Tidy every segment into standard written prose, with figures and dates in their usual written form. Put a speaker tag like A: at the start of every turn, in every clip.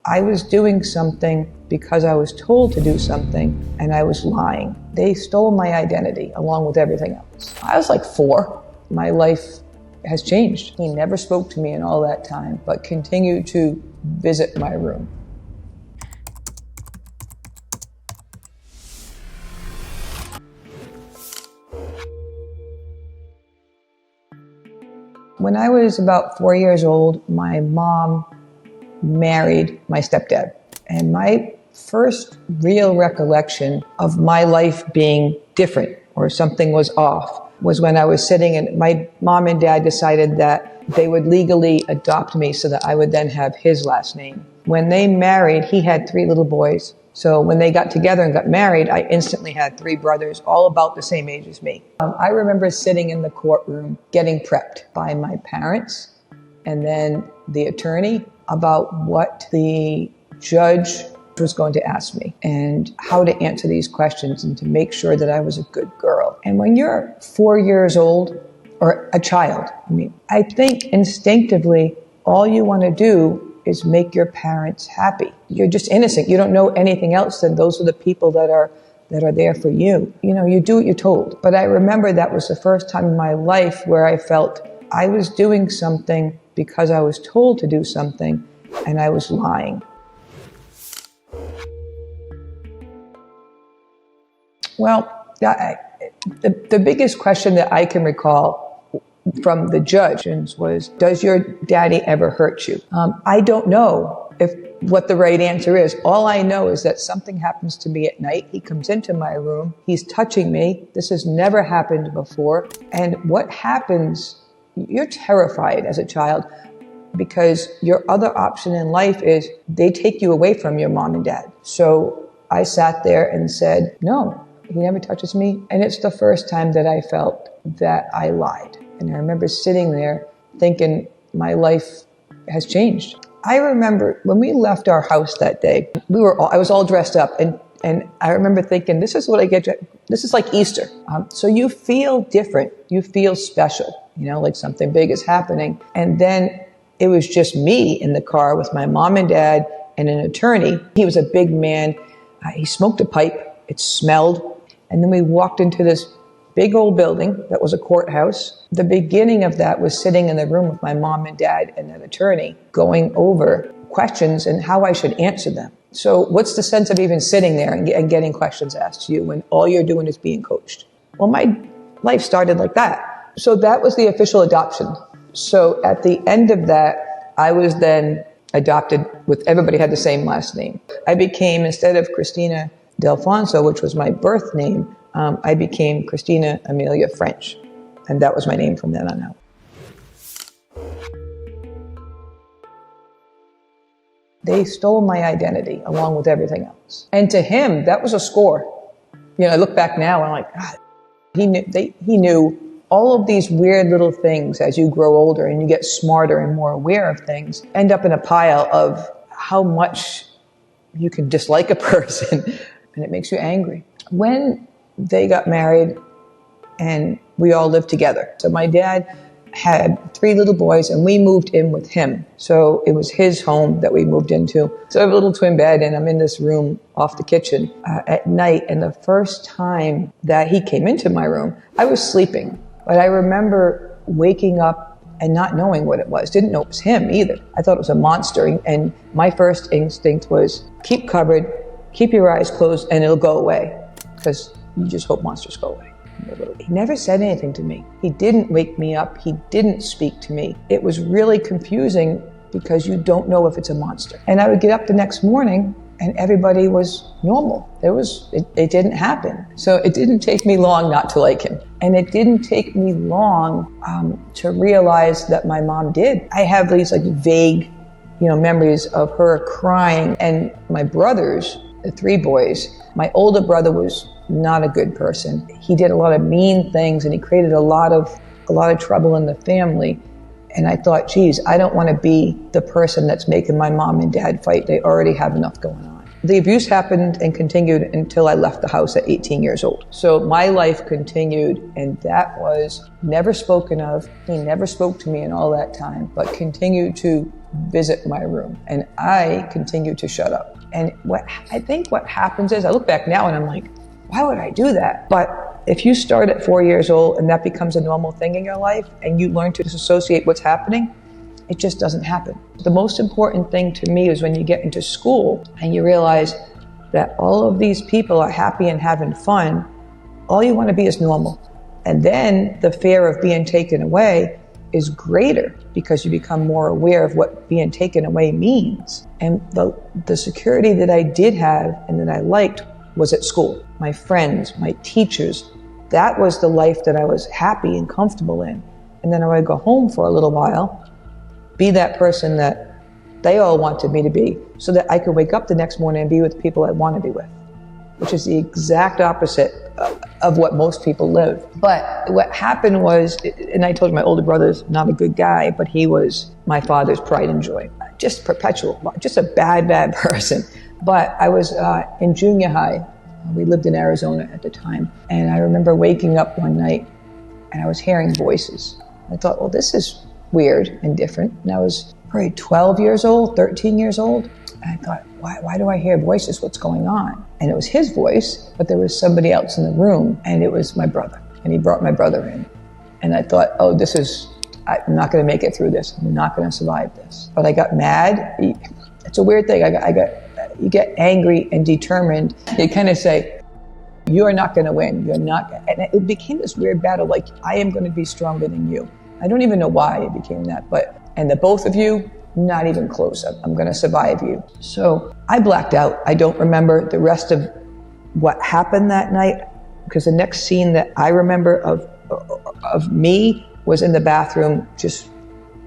A: I was doing something because I was told to do something, and I was lying. They stole my identity along with everything else. I was like 4. My life has changed. He never spoke to me in all that time, but continued to visit my room. When I was about 4 years old, my mom married my stepdad. And my first real recollection of my life being different or something was off was when I was sitting and my mom and dad decided that they would legally adopt me so that I would then have his last name. When they married, he had 3 little boys. So when they got together and got married, I instantly had 3 brothers, all about the same age as me. I remember sitting in the courtroom getting prepped by my parents and then the attorney about what the judge was going to ask me and how to answer these questions and to make sure that I was a good girl. And when you're 4 years old, or a child, I think instinctively all you want to do is make your parents happy. You're just innocent. You don't know anything else than those are the people that are there for you. You do what you're told. But I remember that was the first time in my life where I felt I was doing something because I was told to do something, and I was lying. Well, the biggest question that I can recall from the judge was, does your daddy ever hurt you? I don't know what the right answer is. All I know is that something happens to me at night. He comes into my room. He's touching me. This has never happened before. And what happens, you're terrified as a child because your other option in life is they take you away from your mom and dad. So I sat there and said, no, he never touches me. And it's the first time that I felt that I lied. And I remember sitting there thinking my life has changed. I remember when we left our house that day, I was all dressed up and I remember thinking, this is what I get. This is like Easter. So you feel different. You feel special, like something big is happening. And then it was just me in the car with my mom and dad and an attorney. He was a big man. He smoked a pipe. It smelled. And then we walked into this big old building that was a courthouse. The beginning of that was sitting in the room with my mom and dad and an attorney going over questions and how I should answer them. So what's the sense of even sitting there and getting questions asked to you when all you're doing is being coached? Well, my life started like that. So that was the official adoption. So at the end of that, I was then adopted with everybody had the same last name. I became, instead of Christina Delfonso, which was my birth name, I became Christina Amelia French. And that was my name from then on out. They stole my identity along with everything else. And to him, that was a score. I look back now and I'm like, God, he knew all of these weird little things as you grow older and you get smarter and more aware of things, end up in a pile of how much you can dislike a person and it makes you angry. When they got married and we all lived together. So my dad had 3 little boys and we moved in with him. So it was his home that we moved into. So I have a little twin bed and I'm in this room off the kitchen at night. And the first time that he came into my room, I was sleeping. But I remember waking up and not knowing what it was. Didn't know it was him either. I thought it was a monster. And my first instinct was keep covered, keep your eyes closed, and it'll go away. Because you just hope monsters go away. He never said anything to me. He didn't wake me up. He didn't speak to me. It was really confusing because you don't know if it's a monster. And I would get up the next morning and everybody was normal. It didn't happen. So it didn't take me long not to like him. And it didn't take me long to realize that my mom did. I have these vague, memories of her crying. And my brothers, the 3 boys, my older brother was not a good person. He did a lot of mean things and he created a lot of trouble in the family. And I thought, geez, I don't want to be the person that's making my mom and dad fight. They already have enough going on. The abuse happened and continued until I left the house at 18 years old. So my life continued, and that was never spoken of. He never spoke to me in all that time, but continued to visit my room. And I continued to shut up. And I think what happens is, I look back now and I'm like, why would I do that? But if you start at 4 years old and that becomes a normal thing in your life and you learn to disassociate what's happening, it just doesn't happen. The most important thing to me is when you get into school and you realize that all of these people are happy and having fun, all you want to be is normal. And then the fear of being taken away is greater because you become more aware of what being taken away means. And the security that I did have and that I liked was at school. My friends, my teachers, that was the life that I was happy and comfortable in. And then I would go home for a little while, be that person that they all wanted me to be, so that I could wake up the next morning and be with the people I want to be with, which is the exact opposite of what most people live. But what happened was, and I told you my older brother's not a good guy, but he was my father's pride and joy. Just perpetual, just a bad person. But I was in junior high. We lived in Arizona at the time. And I remember waking up one night and I was hearing voices. I thought, well, this is weird and different. And I was probably 12 years old, 13 years old. And I thought, why do I hear voices? What's going on? And it was his voice, but there was somebody else in the room, and it was my brother. And he brought my brother in. And I thought, oh, I'm not going to make it through this. I'm not going to survive this. But I got mad. It's a weird thing. You get angry and determined. You kind of say, you are not going to win. You're not. And it became this weird battle. Like, I am going to be stronger than you. I don't even know why it became that, and the both of you, not even close. I'm going to survive you. So I blacked out. I don't remember the rest of what happened that night, because the next scene that I remember of me was in the bathroom, just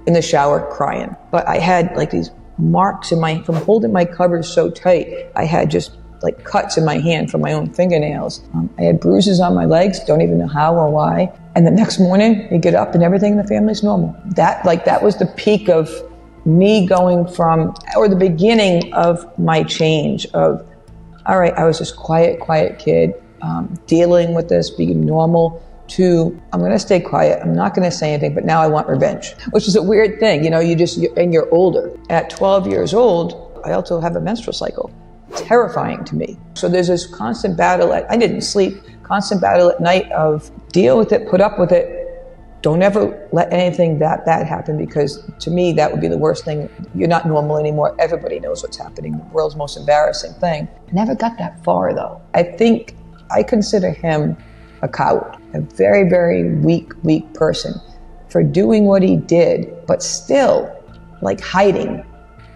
A: in the shower crying. But I had like these marks from holding my covers so tight. I had just like cuts in my hand from my own fingernails. I had bruises on my legs, don't even know how or why. And the next morning, you get up and everything in the family's normal. That was the peak of me going from, or the beginning of my change of, all right, I was this quiet kid, dealing with this, being normal, to, I'm going to stay quiet. I'm not going to say anything, but now I want revenge, which is a weird thing. And you're older. At 12 years old, I also have a menstrual cycle. Terrifying to me. So there's this constant battle. I didn't sleep, constant battle at night of deal with it, put up with it. Don't ever let anything that bad happen, because to me, that would be the worst thing. You're not normal anymore. Everybody knows what's happening. The world's most embarrassing thing. I never got that far though. I think I consider him a coward, a very, very weak person for doing what he did, but still like hiding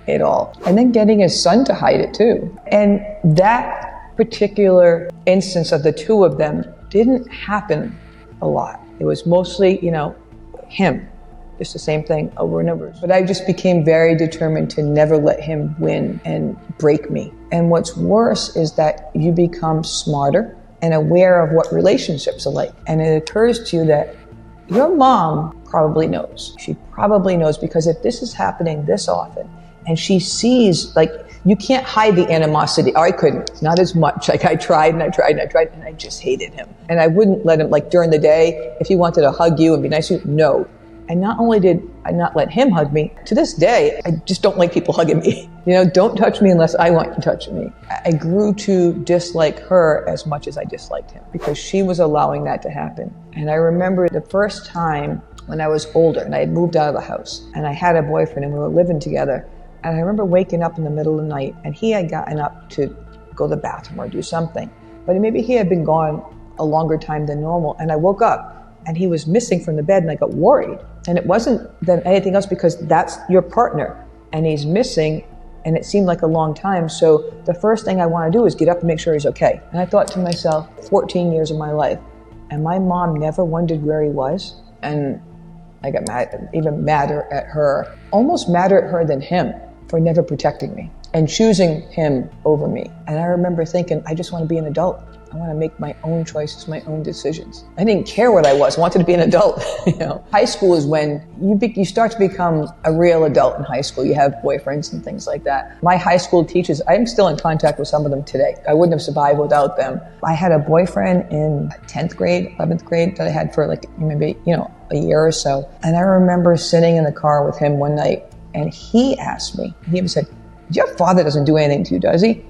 A: it all. And then getting his son to hide it too. And that particular instance of the two of them didn't happen a lot. It was mostly, him. Just the same thing over and over. But I just became very determined to never let him win and break me. And what's worse is that you become smarter and aware of what relationships are like. And it occurs to you that your mom probably knows. She probably knows, because if this is happening this often, and she sees, like, you can't hide the animosity. Oh, I couldn't, not as much. Like, I tried, and I just hated him. And I wouldn't let him, like, during the day, if he wanted to hug you and be nice to you, no. And not only did I not let him hug me, to this day, I just don't like people hugging me. Don't touch me unless I want you to touch me. I grew to dislike her as much as I disliked him, because she was allowing that to happen. And I remember the first time when I was older, and I had moved out of the house, and I had a boyfriend, and we were living together. And I remember waking up in the middle of the night, and he had gotten up to go to the bathroom or do something. But maybe he had been gone a longer time than normal. And I woke up, and he was missing from the bed, and I got worried. And it wasn't then anything else, because that's your partner, and he's missing, and it seemed like a long time. So the first thing I want to do is get up and make sure he's okay. And I thought to myself, 14 years of my life, and my mom never wondered where he was. And I got mad, even madder at her, almost madder at her than him, for never protecting me. and choosing him over me. And I remember thinking, I just want to be an adult. I want to make my own choices, my own decisions. I didn't care what I was. I wanted to be an adult. High school is when you start to become a real adult in high school. You have boyfriends and things like that. My high school teachers, I'm still in contact with some of them today. I wouldn't have survived without them. I had a boyfriend in 10th grade, 11th grade that I had for maybe, a year or so. And I remember sitting in the car with him one night, and he asked me, he said, your father doesn't do anything to you, does he?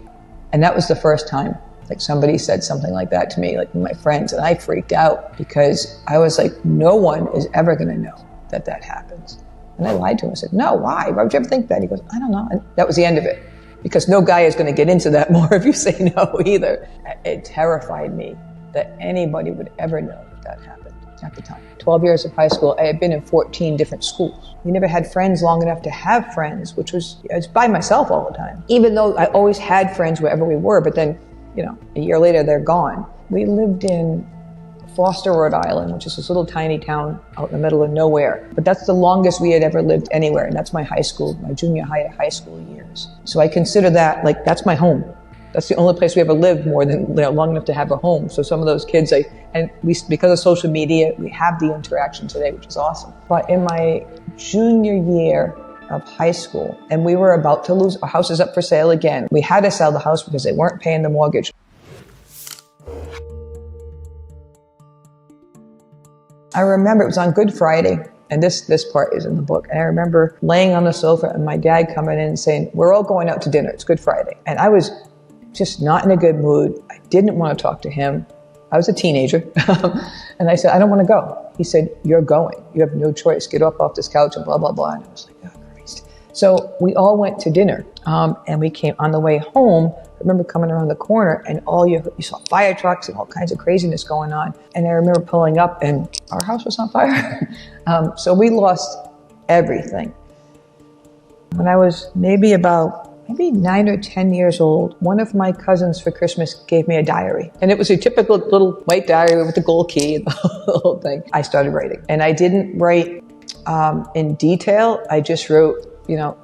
A: And that was the first time somebody said something like that to me, my friends, and I freaked out because I was like, no one is ever going to know that happens. And I lied to him. I said, no, why? Why would you ever think that? He goes, I don't know. And that was the end of it, because no guy is going to get into that more if you say no either. It terrified me that anybody would ever know that happened at the time. 12 years of high school, I had been in 14 different schools. We never had friends long enough to have friends, I was by myself all the time. Even though I always had friends wherever we were, but then a year later, they're gone. We lived in Foster, Rhode Island, which is this little tiny town out in the middle of nowhere. But that's the longest we had ever lived anywhere. And that's my junior high school years. So I consider that, that's my home. That's the only place we ever lived more than long enough to have a home. So some of those kids, because of social media, we have the interaction today, which is awesome. But in my junior year of high school, and we were about to lose, our house is up for sale again. We had to sell the house because they weren't paying the mortgage. I remember it was on Good Friday, and this part is in the book. And I remember laying on the sofa and my dad coming in and saying, we're all going out to dinner. It's Good Friday. And I was just not in a good mood. I didn't want to talk to him. I was a teenager. And I said, I don't want to go. He said, you're going. You have no choice. Get up off this couch and blah, blah, blah. And I was like, oh, Christ. So we all went to dinner. And we came on the way home. I remember coming around the corner and you saw fire trucks and all kinds of craziness going on. And I remember pulling up and our house was on fire. So we lost everything. When I was maybe 9 or 10 years old, one of my cousins for Christmas gave me a diary. And it was a typical little white diary with the gold key and the whole thing. I started writing. And I didn't write in detail. I just wrote,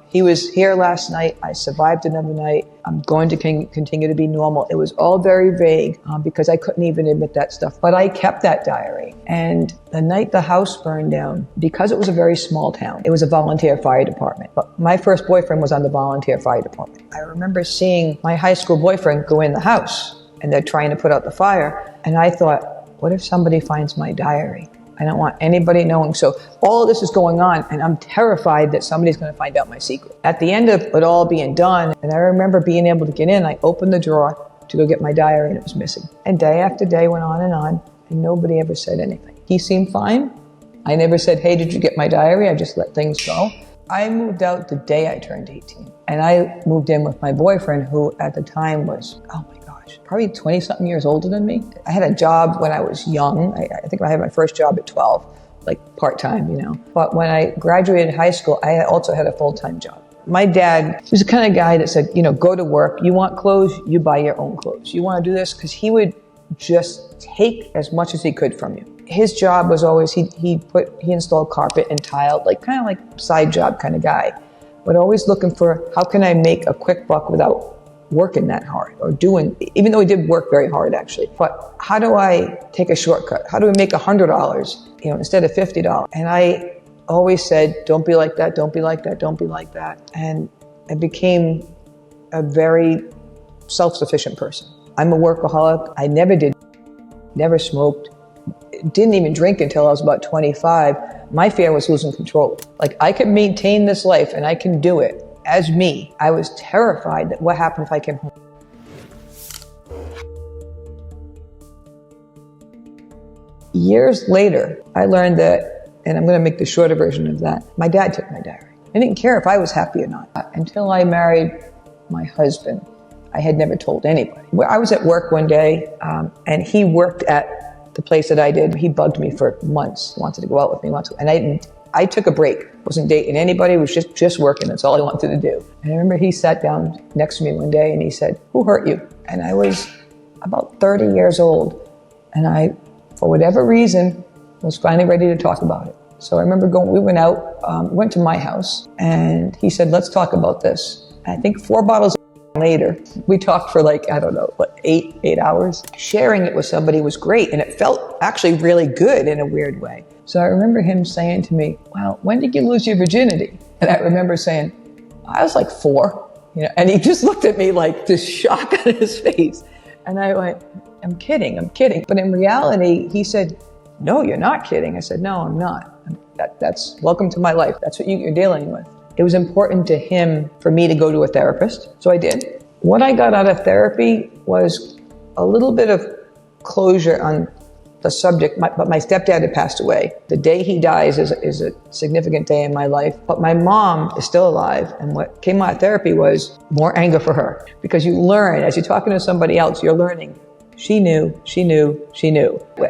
A: he was here last night. I survived another night. I'm going to continue to be normal. It was all very vague because I couldn't even admit that stuff. But I kept that diary. And the night the house burned down, because it was a very small town, it was a volunteer fire department. But my first boyfriend was on the volunteer fire department. I remember seeing my high school boyfriend go in the house and they're trying to put out the fire. And I thought, what if somebody finds my diary? I don't want anybody knowing. So all of this is going on, and I'm terrified that somebody's going to find out my secret. At the end of it all being done, and I remember being able to get in, I opened the drawer to go get my diary, and it was missing. And day after day went on, and nobody ever said anything. He seemed fine. I never said, hey, did you get my diary? I just let things go. I moved out the day I turned 18, and I moved in with my boyfriend, who at the time was, probably 20-something years older than me. I had a job when I was young. I think I had my first job at 12, part-time, But when I graduated high school, I also had a full-time job. My dad was the kind of guy that said, go to work. You want clothes, you buy your own clothes. You want to do this? Because he would just take as much as he could from you. His job was always, he installed carpet and tile, kind of like side job kind of guy. But always looking for, how can I make a quick buck without working that hard or even though he did work very hard actually, but how do I take a shortcut? How do we make $100, instead of $50? And I always said, don't be like that. Don't be like that. Don't be like that. And I became a very self-sufficient person. I'm a workaholic. I never smoked, didn't even drink until I was about 25. My fear was losing control. I could maintain this life and I can do it. As me, I was terrified that what happened if I came home. Years later, I learned that, and I'm going to make the shorter version of that, my dad took my diary. I didn't care if I was happy or not. Until I married my husband, I had never told anybody. I was at work one day, and he worked at the place that I did. He bugged me for months, wanted to go out with me once, and I took a break. Wasn't dating anybody, was just working. That's all I wanted to do. And I remember he sat down next to me one day and he said, who hurt you? And I was about 30 years old. And I, for whatever reason, was finally ready to talk about it. So I remember we went out, went to my house, and he said, let's talk about this. I think 4 bottles later, we talked for like, I don't know, what, 8 hours. Sharing it with somebody was great, and it felt actually really good in a weird way. So I remember him saying to me, well, when did you lose your virginity? And I remember saying, I was like 4, and he just looked at me like this shock on his face. And I went, I'm kidding. But in reality, he said, no, you're not kidding. I said, no, I'm not. That's welcome to my life. That's what you're dealing with. It was important to him for me to go to a therapist, so I did. What I got out of therapy was a little bit of closure on the subject, but my stepdad had passed away. The day he dies is a significant day in my life, but my mom is still alive, and what came out of therapy was more anger for her, because you learn, as you're talking to somebody else, you're learning. She knew.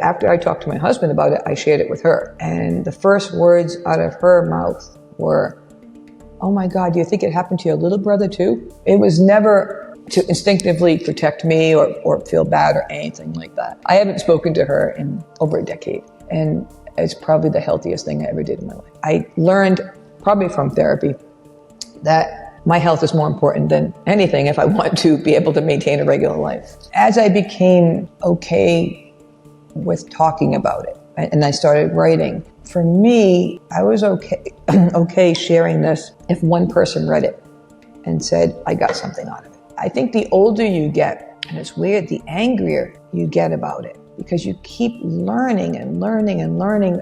A: After I talked to my husband about it, I shared it with her, and the first words out of her mouth were, oh my God, do you think it happened to your little brother too? It was never to instinctively protect me or feel bad or anything like that. I haven't spoken to her in over a decade, and it's probably the healthiest thing I ever did in my life. I learned, probably from therapy, that my health is more important than anything if I want to be able to maintain a regular life. As I became okay with talking about it, and I started writing, for me, I was okay sharing this if one person read it and said, I got something out of it. I think the older you get, and it's weird, the angrier you get about it, because you keep learning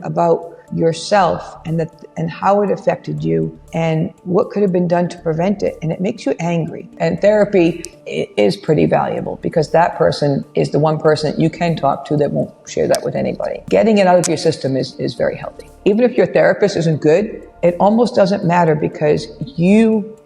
A: about yourself and how it affected you and what could have been done to prevent it. And it makes you angry. And therapy is pretty valuable, because that person is the one person that you can talk to that won't share that with anybody. Getting it out of your system is very healthy. Even if your therapist isn't good, it almost doesn't matter, because you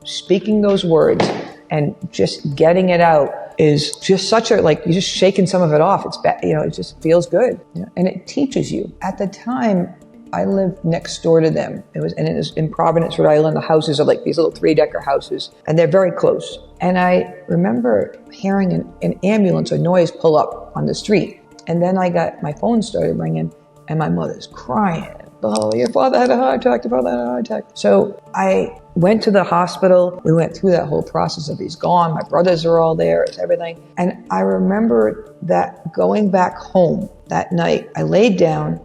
A: speaking those words and just getting it out is just such a, like, you're just shaking some of it off. It's bad, it just feels good. And it teaches you. At the time, I lived next door to them. It was in Providence, Rhode Island. The houses are like these little 3-decker houses, and they're very close. And I remember hearing an ambulance or noise pull up on the street. And then my phone started ringing, and my mother's crying. Oh, your father had a heart attack. So I went to the hospital. We went through that whole process of he's gone. My brothers are all there. It's everything. And I remember that going back home that night, I laid down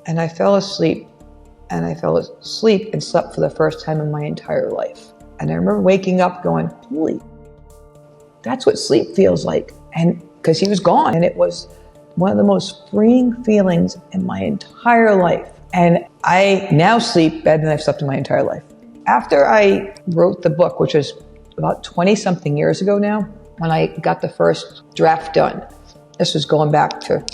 A: and I fell asleep. And I fell asleep and slept for the first time in my entire life. And I remember waking up going, holy, that's what sleep feels like. And because he was gone. And it was one of the most freeing feelings in my entire life. And I now sleep better than I've slept in my entire life. After I wrote the book, which is about 20-something years ago now, when I got the first draft done, this was going back to,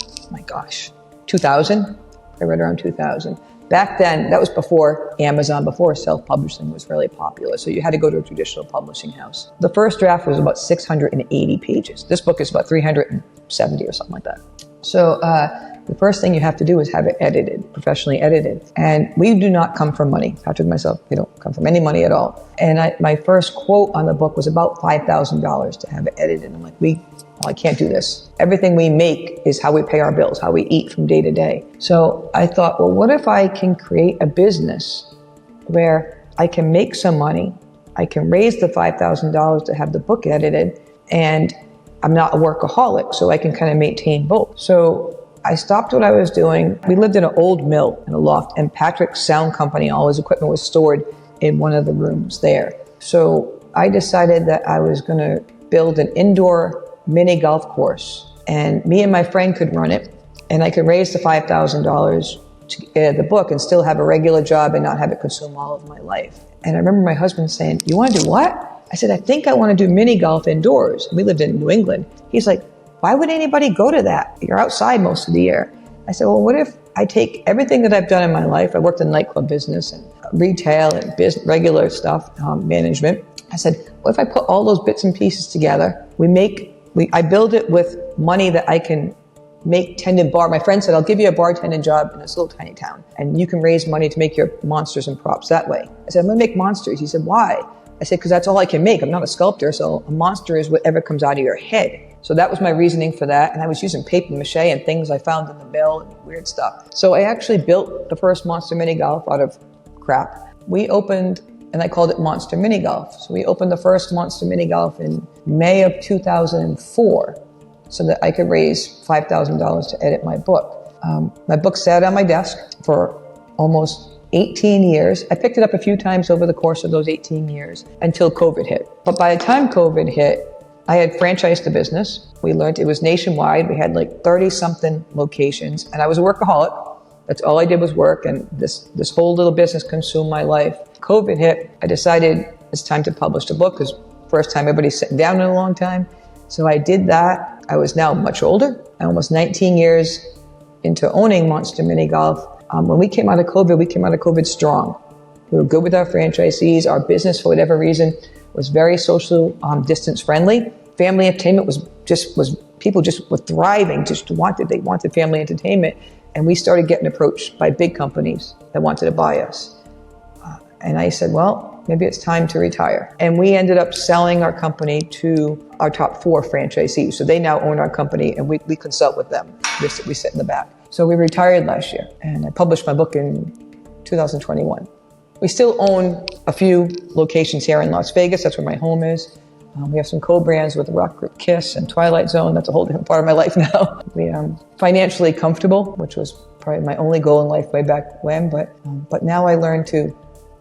A: 2000. I read around 2000. Back then, that was before Amazon, before self-publishing was really popular. So you had to go to a traditional publishing house. The first draft was about 680 pages. This book is about 370 or something like that. So the first thing you have to do is have it edited, professionally edited. And we do not come from money. Patrick and myself, we don't come from any money at all. And my first quote on the book was about $5,000 to have it edited. I'm like, I can't do this. Everything we make is how we pay our bills, how we eat from day to day. So I thought, well, what if I can create a business where I can make some money, I can raise the $5,000 to have the book edited, and I'm not a workaholic, so I can kind of maintain both. So I stopped what I was doing. We lived in an old mill in a loft, and Patrick's sound company, all his equipment was stored in one of the rooms there. So I decided that I was going to build an indoor mini golf course, and me and my friend could run it, and I could raise the $5,000 to edit the book and still have a regular job and not have it consume all of my life. And I remember my husband saying, you want to do what? I said, I think I want to do mini golf indoors. We lived in New England. He's like, why would anybody go to that? You're outside most of the year. I said, well, what if I take everything that I've done in my life? I worked in the nightclub business and retail and regular stuff, management. I said, what if I put all those bits and pieces together? I build it with money that I can make tendon bar. My friend said, I'll give you a bartending job in this little tiny town, and you can raise money to make your monsters and props that way. I said, I'm going to make monsters. He said, why? I said, because that's all I can make. I'm not a sculptor, so a monster is whatever comes out of your head. So that was my reasoning for that. And I was using paper mache and things I found in the mill and weird stuff. So I actually built the first monster mini golf out of crap. We opened and I called it Monster Mini Golf. So we opened the first Monster Mini Golf in May of 2004 so that I could raise $5,000 to edit my book. My book sat on my desk for almost 18 years. I picked it up a few times over the course of those 18 years until COVID hit. But by the time COVID hit, I had franchised the business. We learned it was nationwide. We had like 30-something locations, and I was a workaholic. That's all I did was work, and this whole little business consumed my life. COVID hit. I decided it's time to publish the book because first time everybody's sitting down in a long time. So I did that. I was now much older, almost 19 years into owning Monster Mini Golf. When we came out of COVID strong. We were good with our franchisees. Our business, for whatever reason, was very social distance friendly. Family entertainment people just were thriving, they wanted family entertainment. And we started getting approached by big companies that wanted to buy us. And I said, well, maybe it's time to retire. And we ended up selling our company to our top 4 franchisees. So they now own our company, and we consult with them. We sit in the back. So we retired last year, and I published my book in 2021. We still own a few locations here in Las Vegas. That's where my home is. We have some co-brands with Rock Group Kiss and Twilight Zone. That's a whole different part of my life now. We are financially comfortable, which was probably my only goal in life way back when, but now I learn to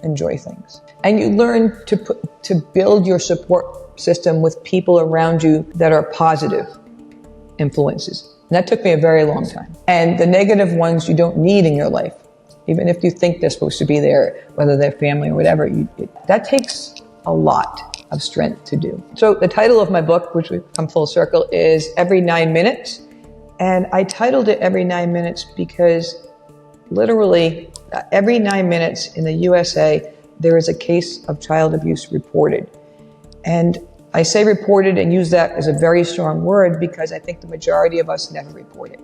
A: enjoy things. And you learn to build your support system with people around you that are positive influences. And that took me a very long time. And the negative ones you don't need in your life, even if you think they're supposed to be there, whether they're family or whatever, that takes a lot of strength to do. So the title of my book, which we've come full circle, is Every 9 Minutes. And I titled it Every 9 Minutes because literally every 9 minutes in the USA, there is a case of child abuse reported. And I say reported and use that as a very strong word because I think the majority of us never report it.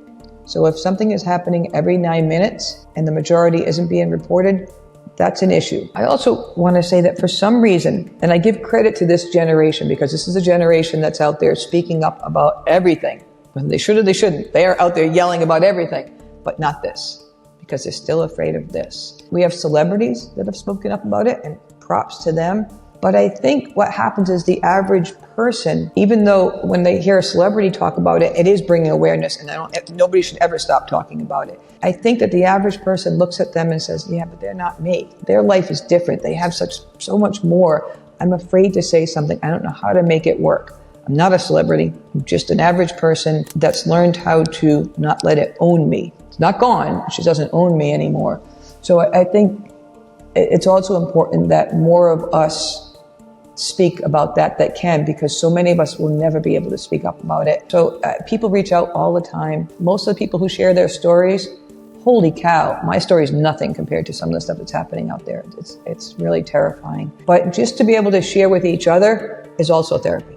A: So if something is happening every 9 minutes and the majority isn't being reported, that's an issue. I also want to say that for some reason, and I give credit to this generation because this is a generation that's out there speaking up about everything. Whether they should or they shouldn't. They are out there yelling about everything, but not this, because they're still afraid of this. We have celebrities that have spoken up about it, and props to them. But I think what happens is the average person, even though when they hear a celebrity talk about it, it is bringing awareness, and nobody should ever stop talking about it. I think that the average person looks at them and says, yeah, but they're not me. Their life is different. They have so much more. I'm afraid to say something. I don't know how to make it work. I'm not a celebrity. I'm just an average person that's learned how to not let it own me. It's not gone. She doesn't own me anymore. So I think it's also important that more of us speak about that can, because so many of us will never be able to speak up about it. So people reach out all the time. Most of the people who share their stories, holy cow, my story is nothing compared to some of the stuff that's happening out there. It's really terrifying. But just to be able to share with each other is also therapy.